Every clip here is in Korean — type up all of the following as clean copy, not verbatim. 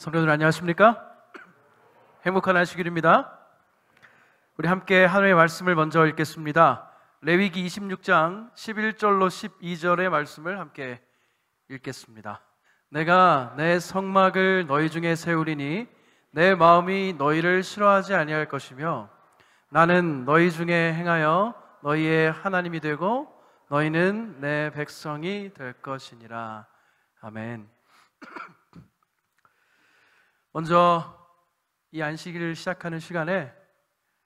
성도들 안녕하십니까? 행복한 안식일입니다. 우리 함께 하나님의 말씀을 먼저 읽겠습니다. 레위기 26장 11절로 12절의 말씀을 함께 읽겠습니다. 내가 내 성막을 너희 중에 세우리니 내 마음이 너희를 싫어하지 아니할 것이며 나는 너희 중에 행하여 너희의 하나님이 되고 너희는 내 백성이 될 것이니라. 아멘. 먼저 이 안식일을 시작하는 시간에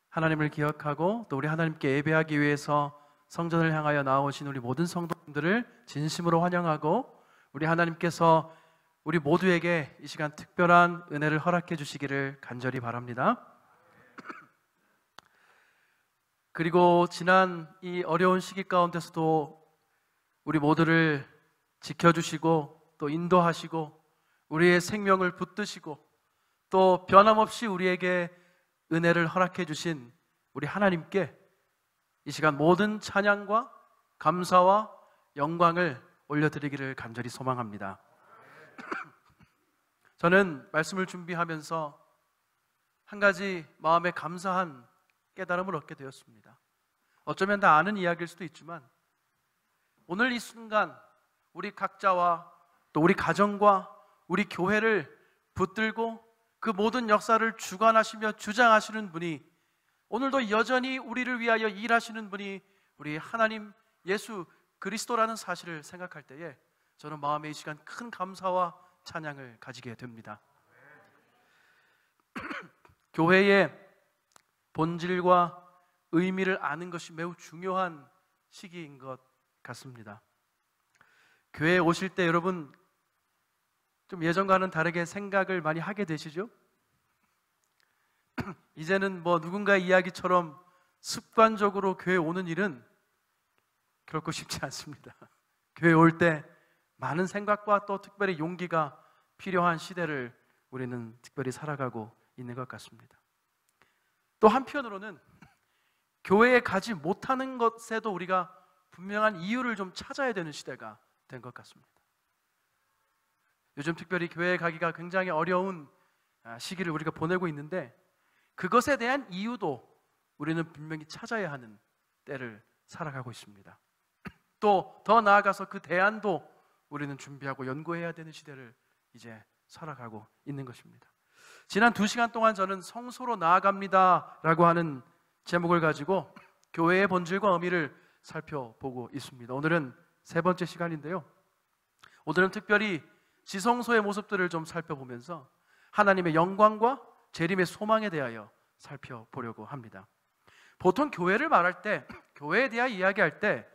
하나님을 기억하고 또 우리 하나님께 예배하기 위해서 성전을 향하여 나오신 우리 모든 성도님들을 진심으로 환영하고 우리 하나님께서 우리 모두에게 이 시간 특별한 은혜를 허락해 주시기를 간절히 바랍니다. 그리고 지난 이 어려운 시기 가운데서도 우리 모두를 지켜주시고 또 인도하시고 우리의 생명을 붙드시고 또 변함없이 우리에게 은혜를 허락해 주신 우리 하나님께 이 시간 모든 찬양과 감사와 영광을 올려드리기를 간절히 소망합니다. 저는 말씀을 준비하면서 한 가지 마음에 감사한 깨달음을 얻게 되었습니다. 어쩌면 다 아는 이야기일 수도 있지만 오늘 이 순간 우리 각자와 또 우리 가정과 우리 교회를 붙들고 그 모든 역사를 주관하시며 주장하시는 분이 오늘도 여전히 우리를 위하여 일하시는 분이 우리 하나님 예수 그리스도라는 사실을 생각할 때에 저는 마음에 이 시간 큰 감사와 찬양을 가지게 됩니다. 교회의 본질과 의미를 아는 것이 매우 중요한 시기인 것 같습니다. 교회에 오실 때 여러분 좀 예전과는 다르게 생각을 많이 하게 되시죠? 이제는 뭐 누군가의 이야기처럼 습관적으로 교회에 오는 일은 결코 쉽지 않습니다. 교회에 올 때 많은 생각과 또 특별히 용기가 필요한 시대를 우리는 특별히 살아가고 있는 것 같습니다. 또 한편으로는 교회에 가지 못하는 것에도 우리가 분명한 이유를 좀 찾아야 되는 시대가 된 것 같습니다. 요즘 특별히 교회에 가기가 굉장히 어려운 시기를 우리가 보내고 있는데 그것에 대한 이유도 우리는 분명히 찾아야 하는 때를 살아가고 있습니다. 또 더 나아가서 그 대안도 우리는 준비하고 연구해야 되는 시대를 이제 살아가고 있는 것입니다. 지난 2시간 동안 저는 성소로 나아갑니다 라고 하는 제목을 가지고 교회의 본질과 의미를 살펴보고 있습니다. 오늘은 세 번째 시간인데요, 오늘은 특별히 지성소의 모습들을 좀 살펴보면서 하나님의 영광과 재림의 소망에 대하여 살펴보려고 합니다. 보통 교회를 말할 때, 교회에 대하여 이야기할 때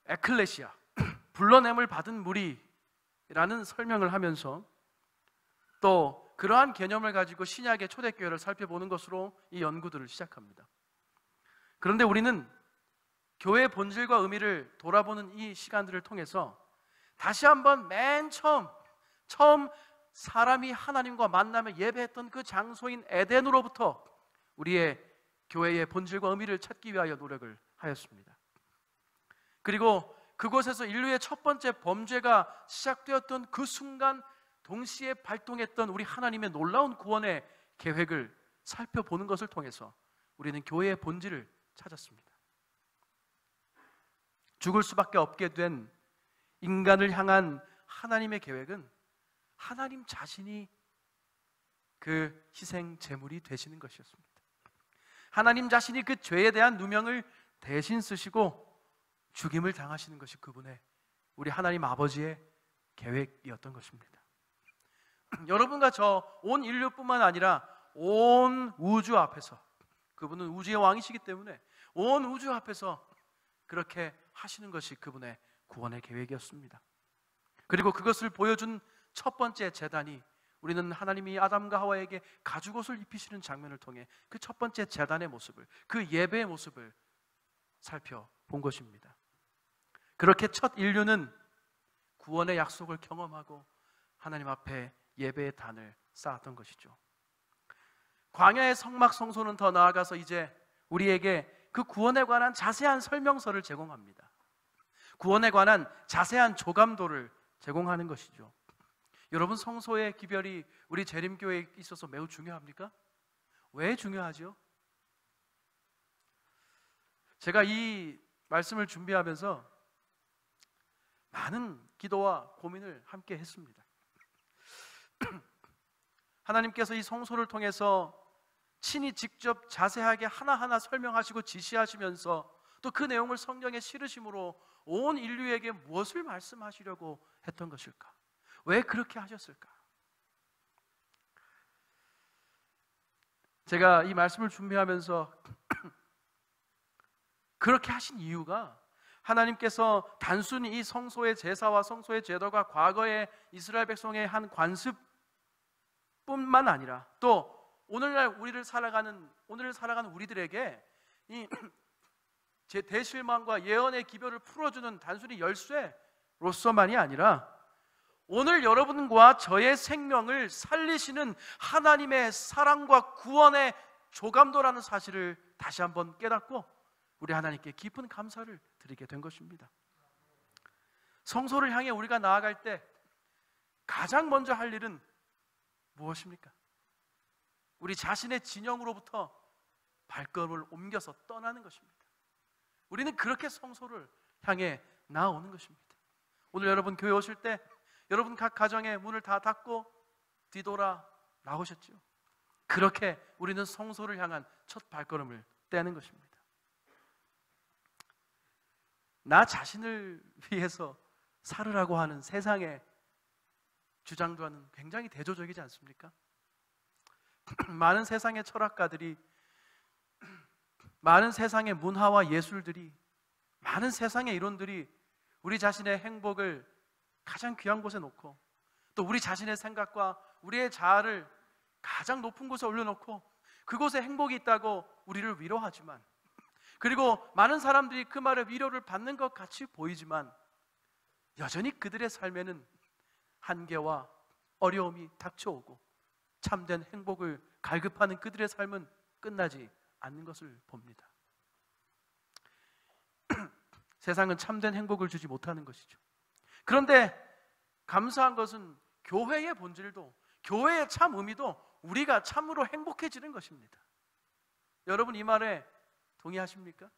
에클레시아, 불러냄을 받은 무리라는 설명을 하면서 또 그러한 개념을 가지고 신약의 초대교회를 살펴보는 것으로 이 연구들을 시작합니다. 그런데 우리는 교회의 본질과 의미를 돌아보는 이 시간들을 통해서 다시 한번 맨 처음 사람이 하나님과 만나며 예배했던 그 장소인 에덴으로부터 우리의 교회의 본질과 의미를 찾기 위하여 노력을 하였습니다. 그리고 그곳에서 인류의 첫 번째 범죄가 시작되었던 그 순간 동시에 발동했던 우리 하나님의 놀라운 구원의 계획을 살펴보는 것을 통해서 우리는 교회의 본질을 찾았습니다. 죽을 수밖에 없게 된 인간을 향한 하나님의 계획은 하나님 자신이 그 희생 제물이 되시는 것이었습니다. 하나님 자신이 그 죄에 대한 누명을 대신 쓰시고 죽임을 당하시는 것이 그분의, 우리 하나님 아버지의 계획이었던 것입니다. 여러분과 저 온 인류뿐만 아니라 온 우주 앞에서, 그분은 우주의 왕이시기 때문에 온 우주 앞에서 그렇게 하시는 것이 그분의 구원의 계획이었습니다. 그리고 그것을 보여준 첫 번째 제단이, 우리는 하나님이 아담과 하와에게 가죽옷을 입히시는 장면을 통해 그 첫 번째 제단의 모습을, 그 예배의 모습을 살펴본 것입니다. 그렇게 첫 인류는 구원의 약속을 경험하고 하나님 앞에 예배의 단을 쌓았던 것이죠. 광야의 성막 성소는 더 나아가서 이제 우리에게 그 구원에 관한 자세한 설명서를 제공합니다. 구원에 관한 자세한 조감도를 제공하는 것이죠. 여러분, 성소의 기별이 우리 재림교회에 있어서 매우 중요합니까? 왜 중요하죠? 제가 이 말씀을 준비하면서 많은 기도와 고민을 함께 했습니다. 하나님께서 이 성소를 통해서 친히 직접 자세하게 하나하나 설명하시고 지시하시면서 또 그 내용을 성경에 실으심으로 온 인류에게 무엇을 말씀하시려고 했던 것일까? 왜 그렇게 하셨을까? 제가 이 말씀을 준비하면서 그렇게 하신 이유가 하나님께서 단순히 이 성소의 제사와 성소의 제도가 과거의 이스라엘 백성의 한 관습뿐만 아니라 또 오늘날 우리를 살아가는 우리들에게 이 제 대실망과 예언의 기별을 풀어주는 단순히 열쇠로서만이 아니라 오늘 여러분과 저의 생명을 살리시는 하나님의 사랑과 구원의 조감도라는 사실을 다시 한번 깨닫고 우리 하나님께 깊은 감사를 드리게 된 것입니다. 성소를 향해 우리가 나아갈 때 가장 먼저 할 일은 무엇입니까? 우리 자신의 진영으로부터 발걸음을 옮겨서 떠나는 것입니다. 우리는 그렇게 성소를 향해 나아오는 것입니다. 오늘 여러분 교회 오실 때 여러분 각 가정의 문을 다 닫고 뒤돌아 나오셨죠. 그렇게 우리는 성소를 향한 첫 발걸음을 떼는 것입니다. 나 자신을 위해서 살으라고 하는 세상의 주장과는 굉장히 대조적이지 않습니까? 많은 세상의 철학가들이, 많은 세상의 문화와 예술들이, 많은 세상의 이론들이 우리 자신의 행복을 가장 귀한 곳에 놓고 또 우리 자신의 생각과 우리의 자아를 가장 높은 곳에 올려놓고 그곳에 행복이 있다고 우리를 위로하지만, 그리고 많은 사람들이 그 말에 위로를 받는 것 같이 보이지만 여전히 그들의 삶에는 한계와 어려움이 닥쳐오고 참된 행복을 갈급하는 그들의 삶은 끝나지 않는 것을 봅니다. 세상은 참된 행복을 주지 못하는 것이죠. 그런데 감사한 것은 교회의 본질도, 교회의 참 의미도 우리가 참으로 행복해지는 것입니다. 여러분 이 말에 동의하십니까?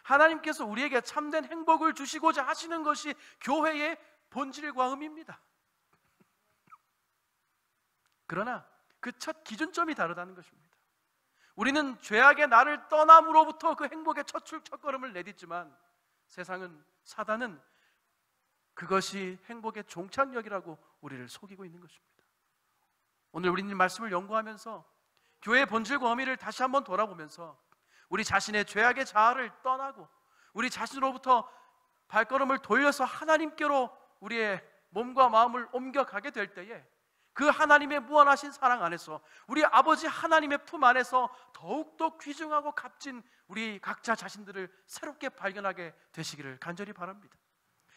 하나님께서 우리에게 참된 행복을 주시고자 하시는 것이 교회의 본질과 의미입니다. 그러나 그 첫 기준점이 다르다는 것입니다. 우리는 죄악의 나를 떠남으로부터 그 행복의 첫걸음을 내딛지만 세상은, 사단은 그것이 행복의 종착역이라고 우리를 속이고 있는 것입니다. 오늘 우리는 말씀을 연구하면서 교회의 본질과 의미를 다시 한번 돌아보면서 우리 자신의 죄악의 자아를 떠나고 우리 자신으로부터 발걸음을 돌려서 하나님께로 우리의 몸과 마음을 옮겨가게 될 때에 그 하나님의 무한하신 사랑 안에서 우리 아버지 하나님의 품 안에서 더욱더 귀중하고 값진 우리 각자 자신들을 새롭게 발견하게 되시기를 간절히 바랍니다.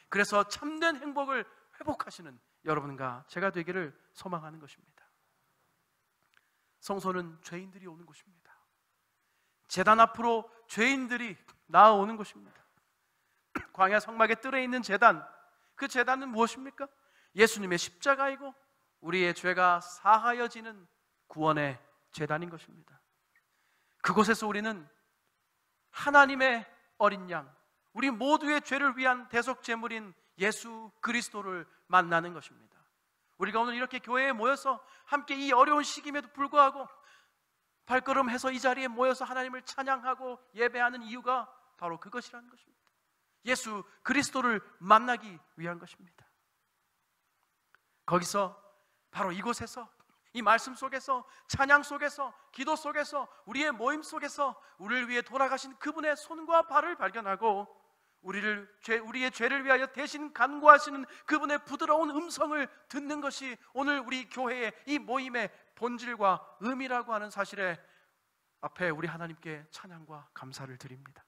그래서 참된 행복을 회복하시는 여러분과 제가 되기를 소망하는 것입니다. 성소는 죄인들이 오는 곳입니다. 제단 앞으로 죄인들이 나아오는 곳입니다. 광야 성막의 뜰에 있는 제단, 그 제단은 무엇입니까? 예수님의 십자가이고 우리의 죄가 사하여지는 구원의 제단인 것입니다. 그곳에서 우리는 하나님의 어린 양, 우리 모두의 죄를 위한 대속 제물인 예수 그리스도를 만나는 것입니다. 우리가 오늘 이렇게 교회에 모여서 함께 이 어려운 시기임에도 불구하고 발걸음해서 이 자리에 모여서 하나님을 찬양하고 예배하는 이유가 바로 그것이라는 것입니다. 예수 그리스도를 만나기 위한 것입니다. 거기서 바로 이곳에서, 이 말씀 속에서, 찬양 속에서, 기도 속에서, 우리의 모임 속에서 우리를 위해 돌아가신 그분의 손과 발을 발견하고 우리의 죄를 위하여 대신 간구하시는 그분의 부드러운 음성을 듣는 것이 오늘 우리 교회의 이 모임의 본질과 의미라고 하는 사실에 앞에 우리 하나님께 찬양과 감사를 드립니다.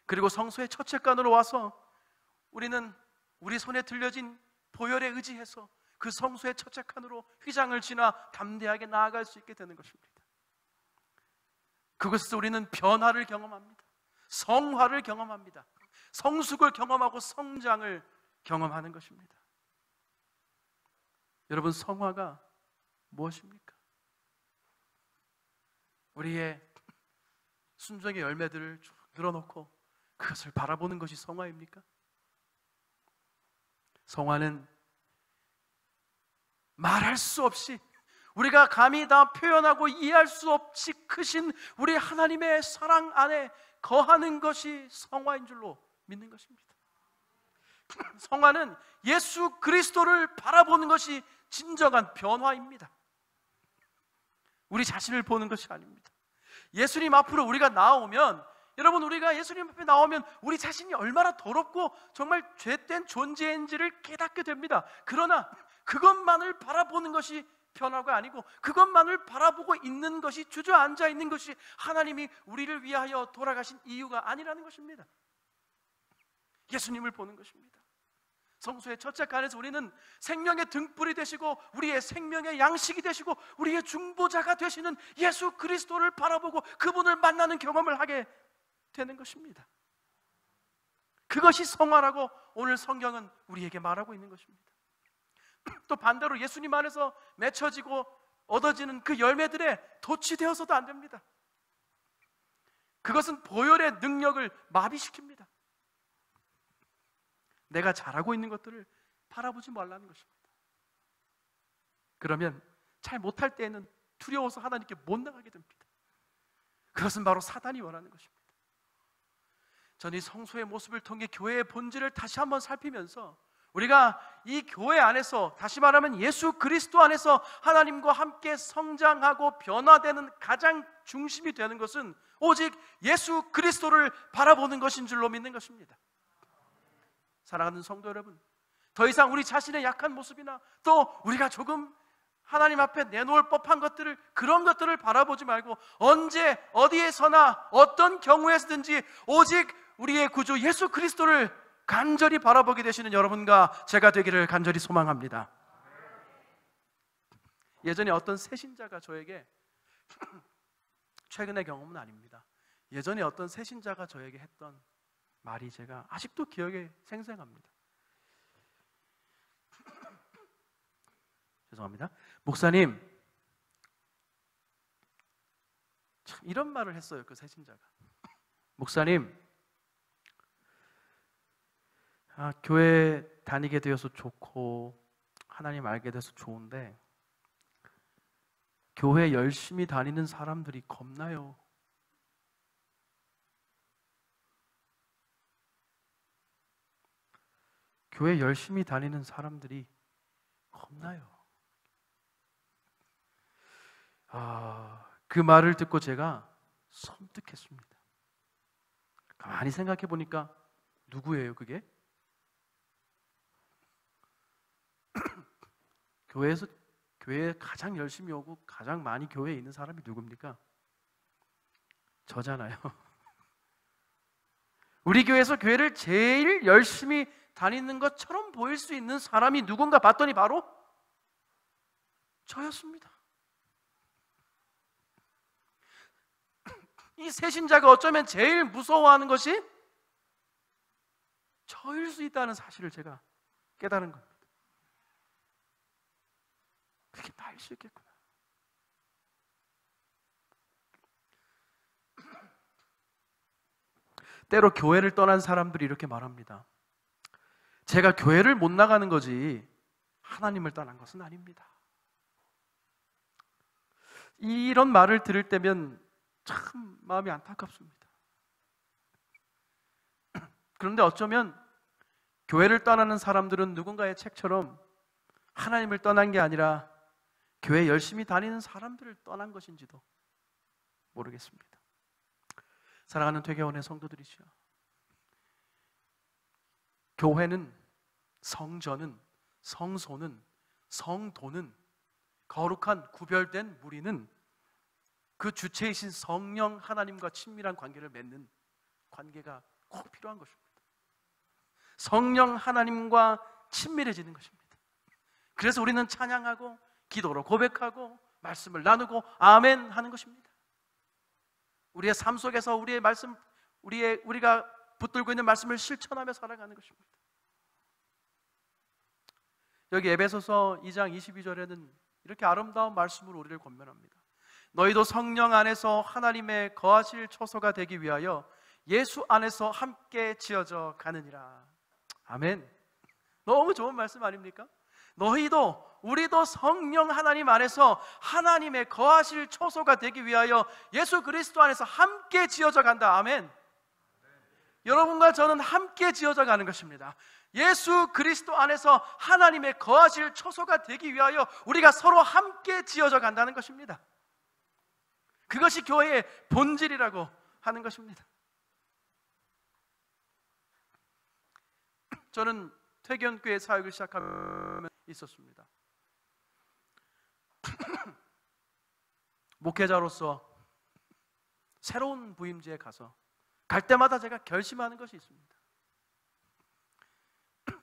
그리고 성소의 첫째간으로 와서 우리는 우리 손에 들려진 보혈에 의지해서 그 성소의 첫째칸으로 휘장을 지나 담대하게 나아갈 수 있게 되는 것입니다. 그것에서 우리는 변화를 경험합니다. 성화를 경험합니다. 성숙을 경험하고 성장을 경험하는 것입니다. 여러분, 성화가 무엇입니까? 우리의 순종의 열매들을 쭉 늘어놓고 그것을 바라보는 것이 성화입니까? 성화는 말할 수 없이, 우리가 감히 다 표현하고 이해할 수 없이 크신 우리 하나님의 사랑 안에 거하는 것이 성화인 줄로 믿는 것입니다. 성화는 예수 그리스도를 바라보는 것이 진정한 변화입니다. 우리 자신을 보는 것이 아닙니다. 예수님 앞으로 우리가 나오면, 여러분, 우리가 예수님 앞에 나오면 우리 자신이 얼마나 더럽고 정말 죄된 존재인지를 깨닫게 됩니다. 그러나 그것만을 바라보는 것이 변화가 아니고, 그것만을 바라보고 있는 것이, 주저앉아 있는 것이 하나님이 우리를 위하여 돌아가신 이유가 아니라는 것입니다. 예수님을 보는 것입니다. 성소의 첫째 칸에서 우리는 생명의 등불이 되시고 우리의 생명의 양식이 되시고 우리의 중보자가 되시는 예수 그리스도를 바라보고 그분을 만나는 경험을 하게 되는 것입니다. 그것이 성화라고 오늘 성경은 우리에게 말하고 있는 것입니다. 또 반대로 예수님 안에서 맺혀지고 얻어지는 그 열매들에 도취되어서도 안 됩니다. 그것은 보혈의 능력을 마비시킵니다. 내가 잘하고 있는 것들을 바라보지 말라는 것입니다. 그러면 잘 못할 때에는 두려워서 하나님께 못 나가게 됩니다. 그것은 바로 사단이 원하는 것입니다. 저는 이 성소의 모습을 통해 교회의 본질을 다시 한번 살피면서, 우리가 이 교회 안에서, 다시 말하면 예수 그리스도 안에서 하나님과 함께 성장하고 변화되는 가장 중심이 되는 것은 오직 예수 그리스도를 바라보는 것인 줄로 믿는 것입니다. 사랑하는 성도 여러분, 더 이상 우리 자신의 약한 모습이나 또 우리가 조금 하나님 앞에 내놓을 법한 것들을, 그런 것들을 바라보지 말고 언제 어디에서나 어떤 경우에서든지 오직 우리의 구주 예수 그리스도를 간절히 바라보게 되시는 여러분과 제가 되기를 간절히 소망합니다. 예전에 어떤 새신자가 저에게, 최근의 경험은 아닙니다, 예전에 어떤 새신자가 저에게 했던 말이 제가 아직도 기억에 생생합니다. 죄송합니다. 목사님, 참 이런 말을 했어요. 그 새신자가, 목사님, 교회 다니게 되어서 좋고 하나님 알게 돼서 좋은데 교회 열심히 다니는 사람들이 겁나요. 교회 열심히 다니는 사람들이 겁나요. 그 말을 듣고 제가 섬뜩했습니다. 가만히 생각해 보니까 누구예요, 그게? 교회에 가장 열심히 오고 가장 많이 교회에 있는 사람이 누굽니까? 저잖아요. 우리 교회에서 교회를 제일 열심히 다니는 것처럼 보일 수 있는 사람이 누군가 봤더니 바로 저였습니다. 이 새신자가 어쩌면 제일 무서워하는 것이 저일 수 있다는 사실을 제가 깨달은 겁니다. 그렇게 나일 수 있겠구나. 때로 교회를 떠난 사람들이 이렇게 말합니다. 제가 교회를 못 나가는 거지 하나님을 떠난 것은 아닙니다. 이런 말을 들을 때면 참 마음이 안타깝습니다. 그런데 어쩌면 교회를 떠나는 사람들은 누군가의 책처럼 하나님을 떠난 게 아니라 교회 열심히 다니는 사람들을 떠난 것인지도 모르겠습니다. 사랑하는 퇴계원의 성도들이시여, 교회는, 성전은, 성소는, 성도는, 거룩한 구별된 무리는 그 주체이신 성령 하나님과 친밀한 관계를 맺는 관계가 꼭 필요한 것입니다. 성령 하나님과 친밀해지는 것입니다. 그래서 우리는 찬양하고 기도로 고백하고 말씀을 나누고 아멘 하는 것입니다. 우리의 삶 속에서 우리의 말씀, 우리가 붙들고 있는 말씀을 실천하며 살아가는 것입니다. 여기 에베소서 2장 22절에는 이렇게 아름다운 말씀으로 우리를 권면합니다. 너희도 성령 안에서 하나님의 거하실 처소가 되기 위하여 예수 안에서 함께 지어져 가느니라. 아멘. 너무 좋은 말씀 아닙니까? 너희도, 우리도 성령 하나님 안에서 하나님의 거하실 처소가 되기 위하여 예수 그리스도 안에서 함께 지어져 간다. 아멘. 여러분과 저는 함께 지어져 가는 것입니다. 예수 그리스도 안에서 하나님의 거하실 처소가 되기 위하여 우리가 서로 함께 지어져 간다는 것입니다. 그것이 교회의 본질이라고 하는 것입니다. 저는 퇴견교회 사역을 시작하면 있었습니다. 목회자로서 새로운 부임지에 가서 갈 때마다 제가 결심하는 것이 있습니다.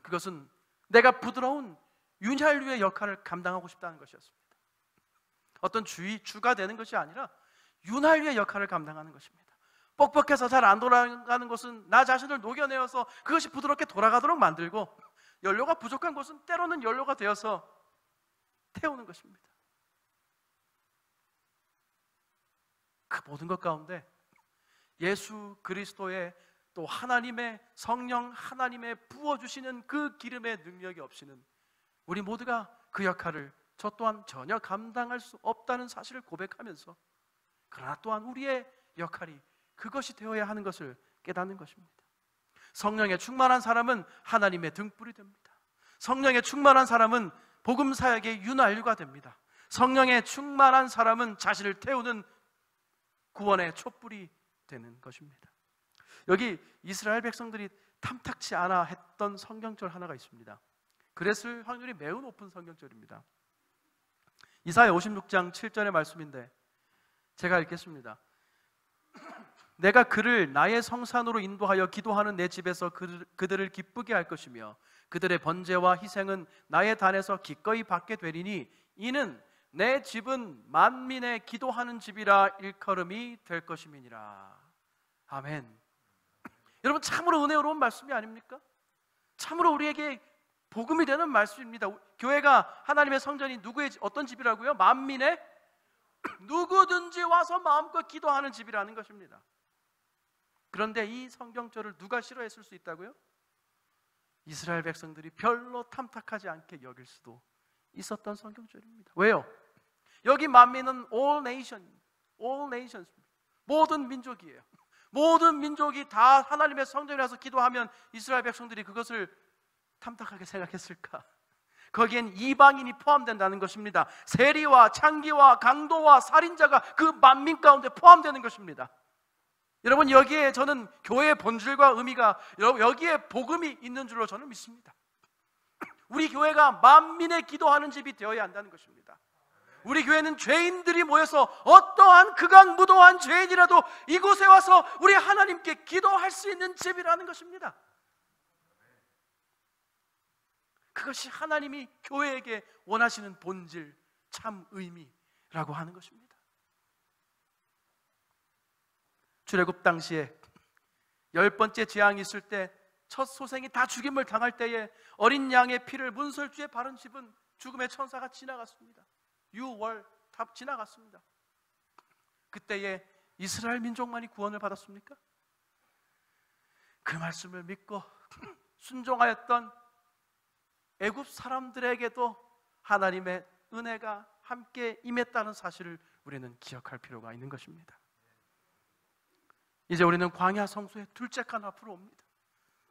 그것은 내가 부드러운 윤활유의 역할을 감당하고 싶다는 것이었습니다. 어떤 주가 되는 것이 아니라 윤활유의 역할을 감당하는 것입니다. 뻑뻑해서 잘 안 돌아가는 것은 나 자신을 녹여내어서 그것이 부드럽게 돌아가도록 만들고, 연료가 부족한 것은 때로는 연료가 되어서 태우는 것입니다. 그 모든 것 가운데 예수 그리스도의 또 하나님의 성령 하나님의 부어주시는 그 기름의 능력이 없이는 우리 모두가 그 역할을 저 또한 전혀 감당할 수 없다는 사실을 고백하면서, 그러나 또한 우리의 역할이 그것이 되어야 하는 것을 깨닫는 것입니다. 성령에 충만한 사람은 하나님의 등불이 됩니다. 성령에 충만한 사람은 복음 사역의 윤활유가 됩니다. 성령에 충만한 사람은 자신을 태우는 구원의 촛불이 되는 것입니다. 여기 이스라엘 백성들이 탐탁치 않아 했던 성경절 하나가 있습니다. 그랬을 확률이 매우 높은 성경절입니다. 이사야 56장 7절의 말씀인데 제가 읽겠습니다. 내가 그를 나의 성산으로 인도하여 기도하는 내 집에서 그들을 기쁘게 할 것이며 그들의 번제와 희생은 나의 단에서 기꺼이 받게 되리니 이는 내 집은 만민의 기도하는 집이라 일컬음이 될 것임이니라. 아멘. 여러분, 참으로 은혜로운 말씀이 아닙니까? 참으로 우리에게 복음이 되는 말씀입니다. 교회가 하나님의 성전이 누구의 어떤 집이라고요? 만민의, 누구든지 와서 마음껏 기도하는 집이라는 것입니다. 그런데 이 성경절을 누가 싫어했을 수 있다고요? 이스라엘 백성들이 별로 탐탁하지 않게 여길 수도 있었던 성경절입니다. 왜요? 여기 만민은 all nations, 모든 민족이에요. 모든 민족이 다 하나님의 성전에 와서 기도하면 이스라엘 백성들이 그것을 탐탁하게 생각했을까? 거기엔 이방인이 포함된다는 것입니다. 세리와 창기와 강도와 살인자가 그 만민 가운데 포함되는 것입니다. 여러분, 여기에 저는 교회의 본질과 의미가, 여기에 복음이 있는 줄로 저는 믿습니다. 우리 교회가 만민의 기도하는 집이 되어야 한다는 것입니다. 우리 교회는 죄인들이 모여서 어떠한 극악무도한 죄인이라도 이곳에 와서 우리 하나님께 기도할 수 있는 집이라는 것입니다. 그것이 하나님이 교회에게 원하시는 본질, 참 의미라고 하는 것입니다. 출애굽 당시에 10번째 재앙이 있을 때 첫 소생이 다 죽임을 당할 때에 어린 양의 피를 문설주에 바른 집은 죽음의 천사가 지나갔습니다. 유월 다 지나갔습니다. 그때에 이스라엘 민족만이 구원을 받았습니까? 그 말씀을 믿고 순종하였던 애굽 사람들에게도 하나님의 은혜가 함께 임했다는 사실을 우리는 기억할 필요가 있는 것입니다. 이제 우리는 광야 성소의 둘째 칸 앞으로 옵니다.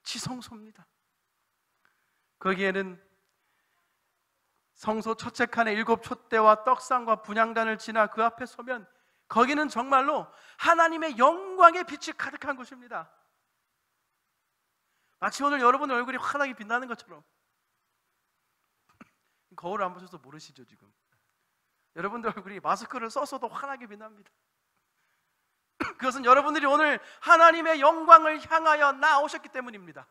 지성소입니다. 거기에는 성소 첫째 칸에 7 촛대와 떡상과 분향단을 지나 그 앞에 서면 거기는 정말로 하나님의 영광의 빛이 가득한 곳입니다. 마치 오늘 여러분의 얼굴이 환하게 빛나는 것처럼. 거울을 안 보셔서 모르시죠 지금? 여러분들 얼굴이 마스크를 썼어도 환하게 빛납니다. 그것은 여러분들이 오늘 하나님의 영광을 향하여 나오셨기 때문입니다.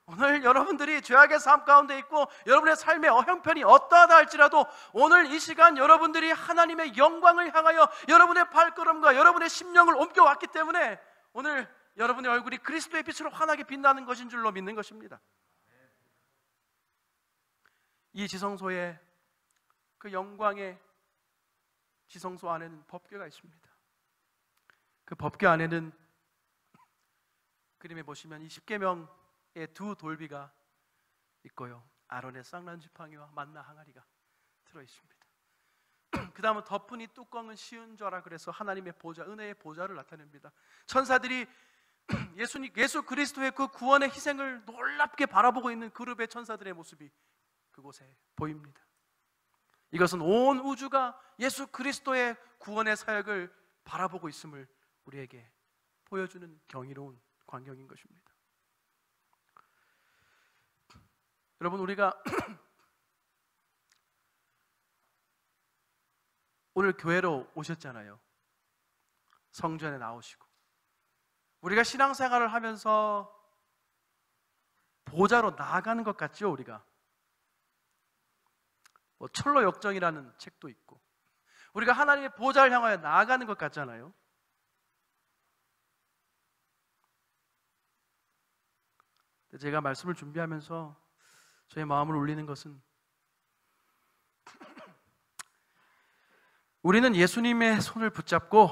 오늘 여러분들이 죄악의 삶 가운데 있고 여러분의 삶의 형편이 어떠하다 할지라도 오늘 이 시간 여러분들이 하나님의 영광을 향하여 여러분의 발걸음과 여러분의 심령을 옮겨왔기 때문에 오늘 여러분의 얼굴이 그리스도의 빛으로 환하게 빛나는 것인 줄로 믿는 것입니다. 이 지성소의 그 영광의 지성소 안에는 법궤가 있습니다. 그 법궤 안에는 그림에 보시면 이 십계명의 두 돌비가 있고요, 아론의 쌍난 지팡이와 만나 항아리가 들어 있습니다. 그 다음은 덮은 이 뚜껑은 시은좌라 그래서 하나님의 보좌, 은혜의 보좌를 나타냅니다. 천사들이 예수 그리스도의 그 구원의 희생을 놀랍게 바라보고 있는 그룹의 천사들의 모습이 그곳에 보입니다. 이것은 온 우주가 예수 그리스도의 구원의 사역을 바라보고 있음을 우리에게 보여주는 경이로운 광경인 것입니다. 여러분, 우리가 오늘 교회로 오셨잖아요. 성전에 나오시고 우리가 신앙생활을 하면서 보좌로 나아가는 것 같죠? 우리가 뭐 철로 역정이라는 책도 있고 우리가 하나님의 보좌를 향하여 나아가는 것 같잖아요. 제가 말씀을 준비하면서 저의 마음을 울리는 것은 우리는 예수님의 손을 붙잡고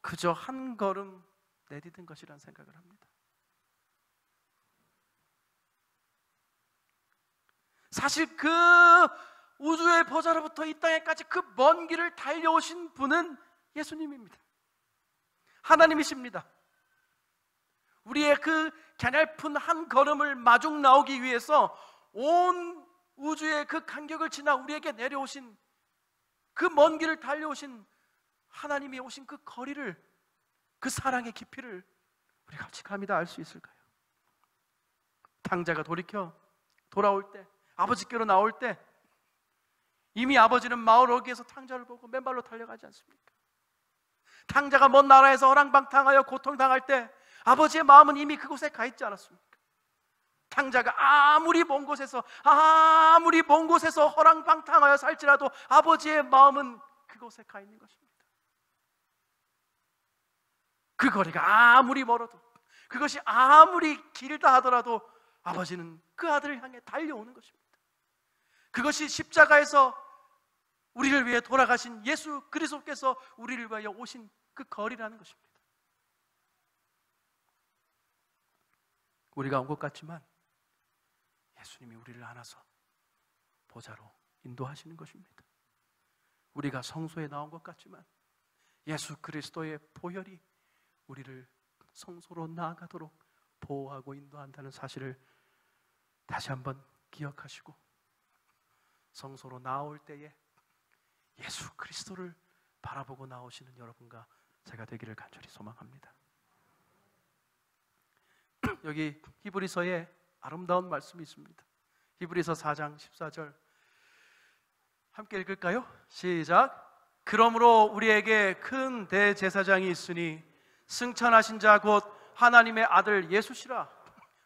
그저 한 걸음 내디딘 것이라는 생각을 합니다. 사실 그 우주의 보좌로부터 이 땅에까지 그 먼 길을 달려오신 분은 예수님입니다. 하나님이십니다. 우리의 그 가냘픈 한 걸음을 마중 나오기 위해서 온 우주의 그 간격을 지나 우리에게 내려오신 그 먼 길을 달려오신 하나님이 오신 그 거리를, 그 사랑의 깊이를 우리가 어찌 감히 다 알 수 있을까요? 탕자가 돌아올 때, 아버지께로 나올 때 이미 아버지는 마을 어귀에서 탕자를 보고 맨발로 달려가지 않습니까? 탕자가 먼 나라에서 허랑방탕하여 고통당할 때 아버지의 마음은 이미 그곳에 가 있지 않았습니까? 탕자가 아무리 먼 곳에서 허랑방탕하여 살지라도 아버지의 마음은 그곳에 가 있는 것입니다. 그 거리가 아무리 멀어도, 그것이 아무리 길다 하더라도 아버지는 그 아들을 향해 달려오는 것입니다. 그것이 십자가에서 우리를 위해 돌아가신 예수 그리스도께서 우리를 위하여 오신 그 거리라는 것입니다. 우리가 온 것 같지만 예수님이 우리를 안아서 보좌로 인도하시는 것입니다. 우리가 성소에 나온 것 같지만 예수 그리스도의 보혈이 우리를 성소로 나아가도록 보호하고 인도한다는 사실을 다시 한번 기억하시고 성소로 나올 때에 예수 그리스도를 바라보고 나오시는 여러분과 제가 되기를 간절히 소망합니다. 여기 히브리서에 아름다운 말씀이 있습니다. 히브리서 4장 14절 함께 읽을까요? 시작. 그러므로 우리에게 큰 대제사장이 있으니 승천하신 자 곧 하나님의 아들 예수시라.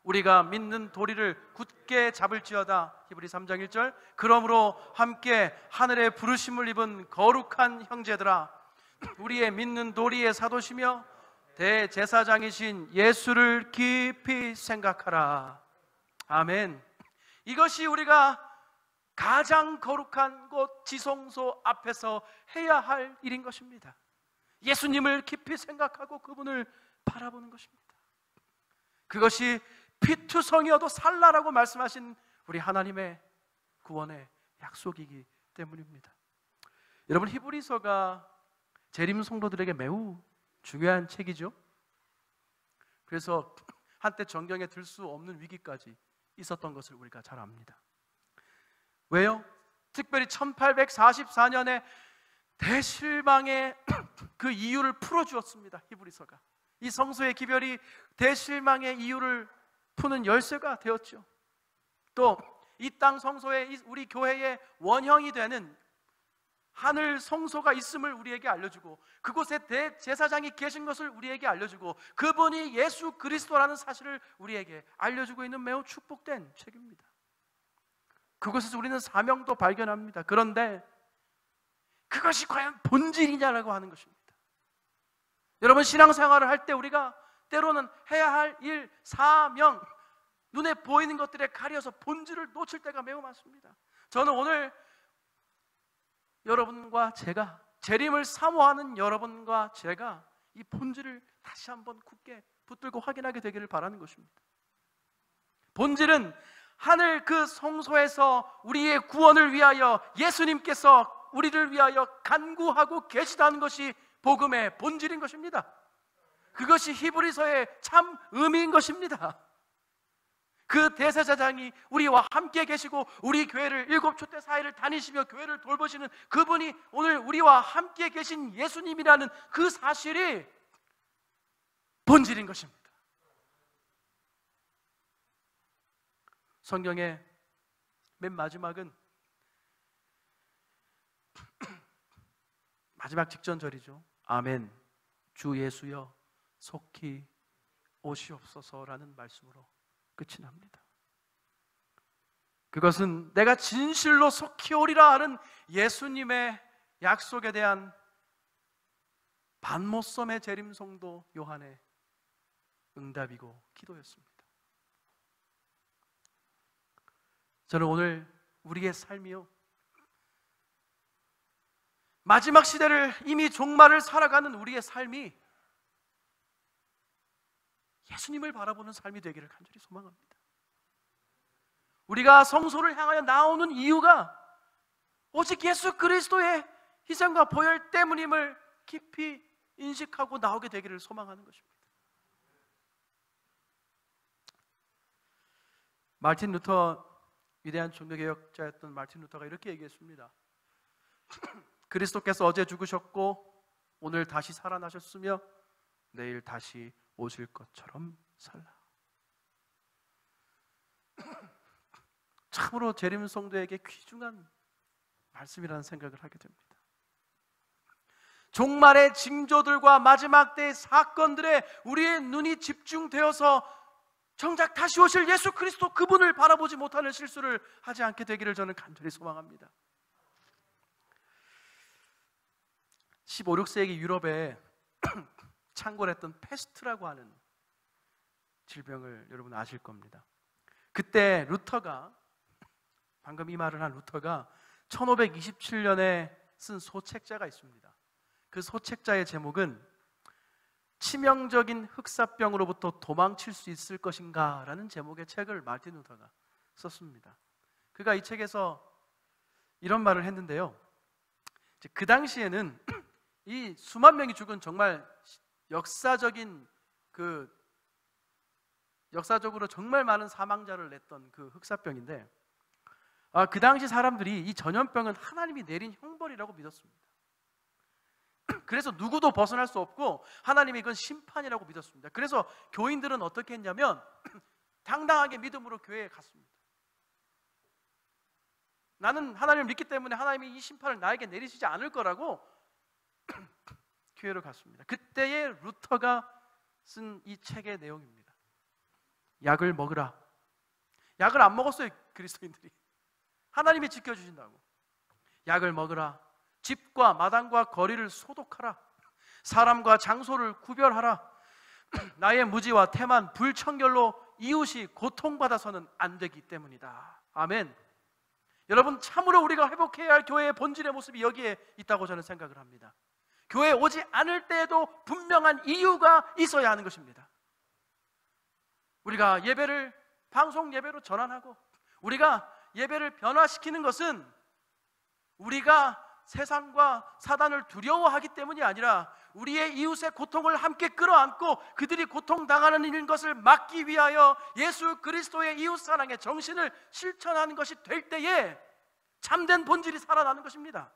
우리가 믿는 도리를 굳게 잡을지어다. 히브리 3장 1절. 그러므로 함께 하늘의 부르심을 입은 거룩한 형제들아, 우리의 믿는 도리의 사도시며 대제사장이신 예수를 깊이 생각하라. 아멘. 이것이 우리가 가장 거룩한 곳 지성소 앞에서 해야 할 일인 것입니다. 예수님을 깊이 생각하고 그분을 바라보는 것입니다. 그것이 피투성이어도 살라라고 말씀하신 우리 하나님의 구원의 약속이기 때문입니다. 여러분, 히브리서가 재림 성도들에게 매우 중요한 책이죠. 그래서 한때 정경에 들 수 없는 위기까지 있었던 것을 우리가 잘 압니다. 왜요? 특별히 1844년에 대실망의 그 이유를 풀어주었습니다. 히브리서가 이 성소의 기별이 대실망의 이유를 푸는 열쇠가 되었죠. 또 이 땅 성소에 우리 교회의 원형이 되는 하늘 성소가 있음을 우리에게 알려주고 그곳에 대제사장이 계신 것을 우리에게 알려주고 그분이 예수 그리스도라는 사실을 우리에게 알려주고 있는 매우 축복된 책입니다. 그곳에서 우리는 사명도 발견합니다. 그런데 그것이 과연 본질이냐라고 하는 것입니다. 여러분, 신앙생활을 할 때 우리가 때로는 해야 할 일, 사명, 눈에 보이는 것들에 가려서 본질을 놓칠 때가 매우 많습니다. 저는 오늘 여러분과 제가, 재림을 사모하는 여러분과 제가 이 본질을 다시 한번 굳게 붙들고 확인하게 되기를 바라는 것입니다. 본질은 하늘 그 성소에서 우리의 구원을 위하여 예수님께서 우리를 위하여 간구하고 계시다는 것이 복음의 본질인 것입니다. 그것이 히브리서의 참 의미인 것입니다. 그 대제사장이 우리와 함께 계시고 우리 교회를 일곱 촛대 사이를 다니시며 교회를 돌보시는 그분이 오늘 우리와 함께 계신 예수님이라는 그 사실이 본질인 것입니다. 성경의 맨 마지막은 마지막 직전절이죠. 아멘, 주 예수여 속히 오시옵소서라는 말씀으로 끝이 납니다. 그것은 내가 진실로 속히 오리라 하는 예수님의 약속에 대한 반모섬의 재림성도 요한의 응답이고 기도였습니다. 저는 오늘 우리의 삶이요, 마지막 시대를 이미 종말을 살아가는 우리의 삶이 예수님을 바라보는 삶이 되기를 간절히 소망합니다. 우리가 성소를 향하여 나오는 이유가 오직 예수 그리스도의 희생과 보혈 때문임을 깊이 인식하고 나오게 되기를 소망하는 것입니다. 마틴 루터, 위대한 종교개혁자였던 마틴 루터가 이렇게 얘기했습니다. 그리스도께서 어제 죽으셨고 오늘 다시 살아나셨으며 내일 다시 오실 것처럼 살라. 참으로 재림 성도에게 귀중한 말씀이라는 생각을 하게 됩니다. 종말의 징조들과 마지막 때의 사건들에 우리의 눈이 집중되어서 정작 다시 오실 예수 그리스도 그분을 바라보지 못하는 실수를 하지 않게 되기를 저는 간절히 소망합니다. 15, 16세기 유럽에 창궐했던 페스트라고 하는 질병을 여러분 아실 겁니다. 그때 루터가, 방금 이 말을 한 루터가 1527년에 쓴 소책자가 있습니다. 그 소책자의 제목은 치명적인 흑사병으로부터 도망칠 수 있을 것인가 라는 제목의 책을 마틴 루터가 썼습니다. 그가 이 책에서 이런 말을 했는데요, 그 당시에는 이 수만 명이 죽은 정말 역사적으로 정말 많은 사망자를 냈던 그 흑사병인데, 그 당시 사람들이 이 전염병은 하나님이 내린 형벌이라고 믿었습니다. 그래서 누구도 벗어날 수 없고 하나님이 이건 심판이라고 믿었습니다. 그래서 교인들은 어떻게 했냐면 당당하게 믿음으로 교회에 갔습니다. 나는 하나님을 믿기 때문에 하나님이 이 심판을 나에게 내리시지 않을 거라고 교회로 갔습니다. 그때의 루터가 쓴 이 책의 내용입니다. 약을 먹으라. 약을 안 먹었어요, 그리스도인들이. 하나님이 지켜주신다고. 약을 먹으라. 집과 마당과 거리를 소독하라. 사람과 장소를 구별하라. 나의 무지와 태만, 불청결로 이웃이 고통받아서는 안 되기 때문이다. 아멘. 여러분, 참으로 우리가 회복해야 할 교회의 본질의 모습이 여기에 있다고 저는 생각을 합니다. 교회에 오지 않을 때에도 분명한 이유가 있어야 하는 것입니다. 우리가 예배를 방송 예배로 전환하고 우리가 예배를 변화시키는 것은 우리가 세상과 사단을 두려워하기 때문이 아니라 우리의 이웃의 고통을 함께 끌어안고 그들이 고통당하는 것을 막기 위하여 예수 그리스도의 이웃사랑의 정신을 실천하는 것이 될 때에 참된 본질이 살아나는 것입니다.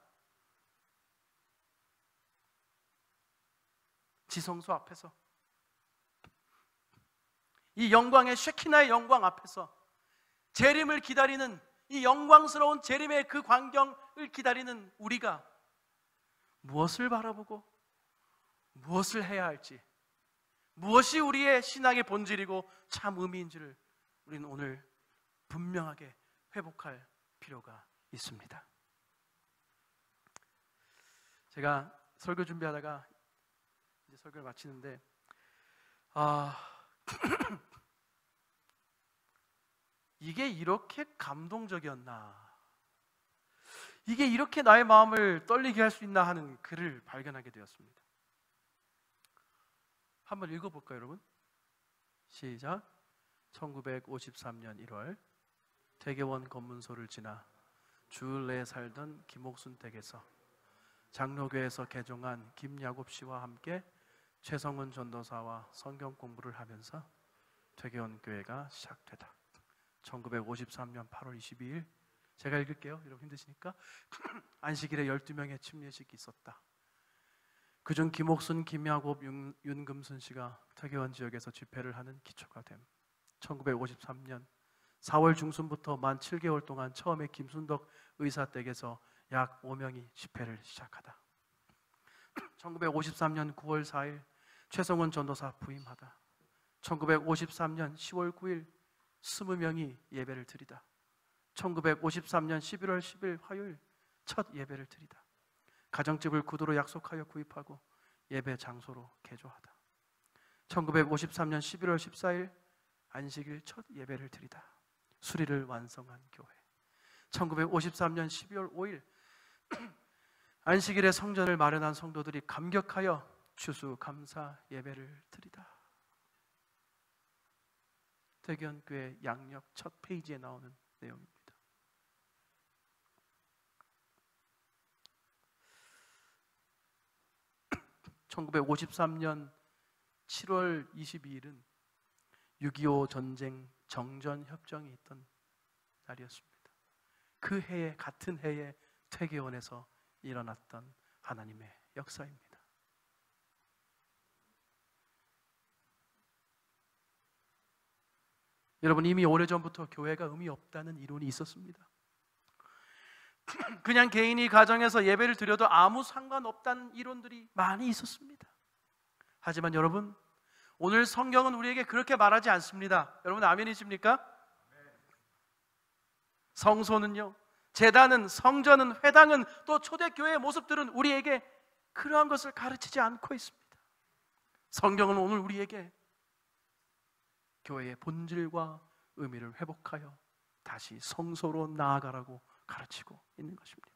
지성소 앞에서, 이 영광의 쉐키나의 영광 앞에서 재림을 기다리는, 이 영광스러운 재림의 그 광경을 기다리는 우리가 무엇을 바라보고 무엇을 해야 할지, 무엇이 우리의 신앙의 본질이고 참 의미인지를 우리는 오늘 분명하게 회복할 필요가 있습니다. 제가 설교 준비하다가 이제 설교를 마치는데 이게 이렇게 감동적이었나 이게 이렇게 나의 마음을 떨리게 할 수 있나 하는 글을 발견하게 되었습니다. 한번 읽어볼까요, 여러분? 시작. 1953년 1월 대개원 검문소를 지나 주을 내에 살던 김옥순 댁에서 장로교에서 개종한 김야곱 씨와 함께 최성훈 전도사와 성경 공부를 하면서 퇴계원 교회가 시작되다. 1953년 8월 22일, 제가 읽을게요. 여러분 힘드시니까. 안식일에 12명의 침례식이 있었다. 그중 김옥순, 김야곱, 윤금순 씨가 퇴계원 지역에서 집회를 하는 기초가 됨. 1953년 4월 중순부터 만 7개월 동안 처음에 김순덕 의사 댁에서 약 5명이 집회를 시작하다. 1953년 9월 4일 최성원 전도사 부임하다. 1953년 10월 9일 20명이 예배를 드리다. 1953년 11월 10일 화요일 첫 예배를 드리다. 가정집을 구두로 약속하여 구입하고 예배 장소로 개조하다. 1953년 11월 14일 안식일 첫 예배를 드리다. 수리를 완성한 교회. 1953년 12월 5일 안식일에 성전을 마련한 성도들이 감격하여 추수감사 예배를 드리다. 대견교회 양력 첫 페이지에 나오는 내용입니다. (1953년 7월 22일은) 6.25 전쟁 정전협정이 있던 날이었습니다. 그 해에, 같은 해에 퇴계원에서 일어났던 하나님의 역사입니다. 여러분, 이미 오래전부터 교회가 의미 없다는 이론이 있었습니다. 그냥 개인이 가정에서 예배를 드려도 아무 상관없다는 이론들이 많이 있었습니다. 하지만 여러분, 오늘 성경은 우리에게 그렇게 말하지 않습니다. 여러분 아멘이십니까? 성소는요, 제단은, 성전은, 회당은, 또 초대교회의 모습들은 우리에게 그러한 것을 가르치지 않고 있습니다. 성경은 오늘 우리에게 교회의 본질과 의미를 회복하여 다시 성소로 나아가라고 가르치고 있는 것입니다.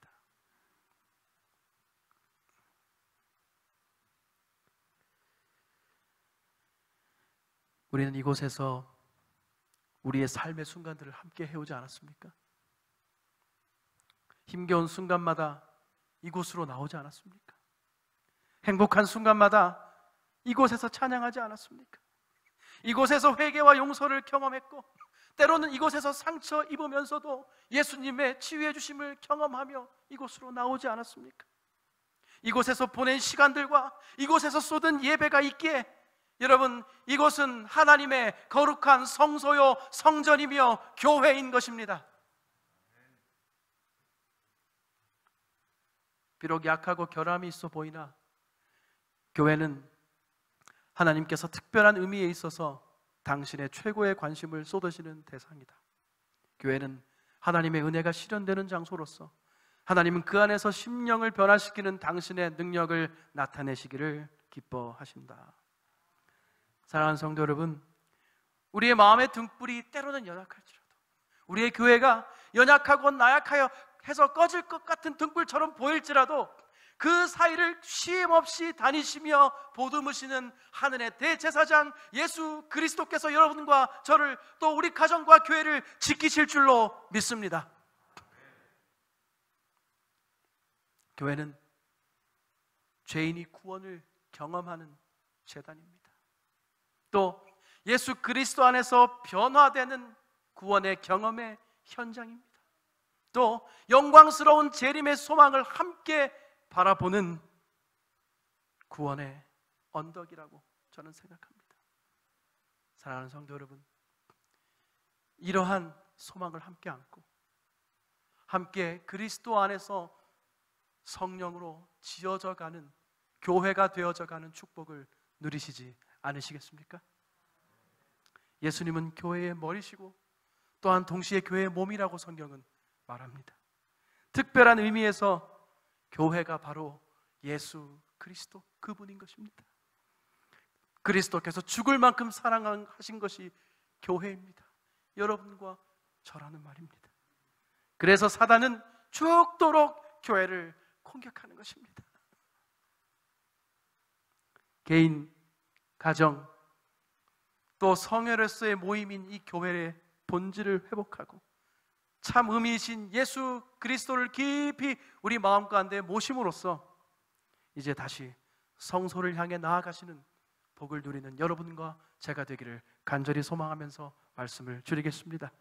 우리는 이곳에서 우리의 삶의 순간들을 함께 해오지 않았습니까? 힘겨운 순간마다 이곳으로 나오지 않았습니까? 행복한 순간마다 이곳에서 찬양하지 않았습니까? 이곳에서 회개와 용서를 경험했고, 때로는 이곳에서 상처 입으면서도 예수님의 치유해 주심을 경험하며 이곳으로 나오지 않았습니까? 이곳에서 보낸 시간들과 이곳에서 쏟은 예배가 있기에 여러분, 이곳은 하나님의 거룩한 성소요 성전이며 교회인 것입니다. 비록 약하고 결함이 있어 보이나 교회는 하나님께서 특별한 의미에 있어서 당신의 최고의 관심을 쏟으시는 대상이다. 교회는 하나님의 은혜가 실현되는 장소로서 하나님은 그 안에서 심령을 변화시키는 당신의 능력을 나타내시기를 기뻐하신다. 사랑하는 성도 여러분, 우리의 마음의 등불이 때로는 연약할지라도, 우리의 교회가 연약하고 나약하여 해서 꺼질 것 같은 등불처럼 보일지라도 그 사이를 쉼없이 다니시며 보듬으시는 하늘의 대제사장 예수 그리스도께서 여러분과 저를, 또 우리 가정과 교회를 지키실 줄로 믿습니다. 교회는 죄인이 구원을 경험하는 제단입니다. 또 예수 그리스도 안에서 변화되는 구원의 경험의 현장입니다. 또 영광스러운 재림의 소망을 함께 바라보는 구원의 언덕이라고 저는 생각합니다. 사랑하는 성도 여러분, 이러한 소망을 함께 안고 함께 그리스도 안에서 성령으로 지어져가는 교회가 되어져가는 축복을 누리시지 않으시겠습니까? 예수님은 교회의 머리시고 또한 동시에 교회의 몸이라고 성경은 말합니다. 특별한 의미에서 교회가 바로 예수 그리스도, 그분인 것입니다. 그리스도께서 죽을 만큼 사랑하신 것이 교회입니다. 여러분과 저라는 말입니다. 그래서 사단은 죽도록 교회를 공격하는 것입니다. 개인, 가정, 또 성회로서의 모임인 이 교회의 본질을 회복하고 참 의미이신 예수 그리스도를 깊이 우리 마음 가운데 모심으로써 이제 다시 성소를 향해 나아가시는 복을 누리는 여러분과 제가 되기를 간절히 소망하면서 말씀을 줄이겠습니다.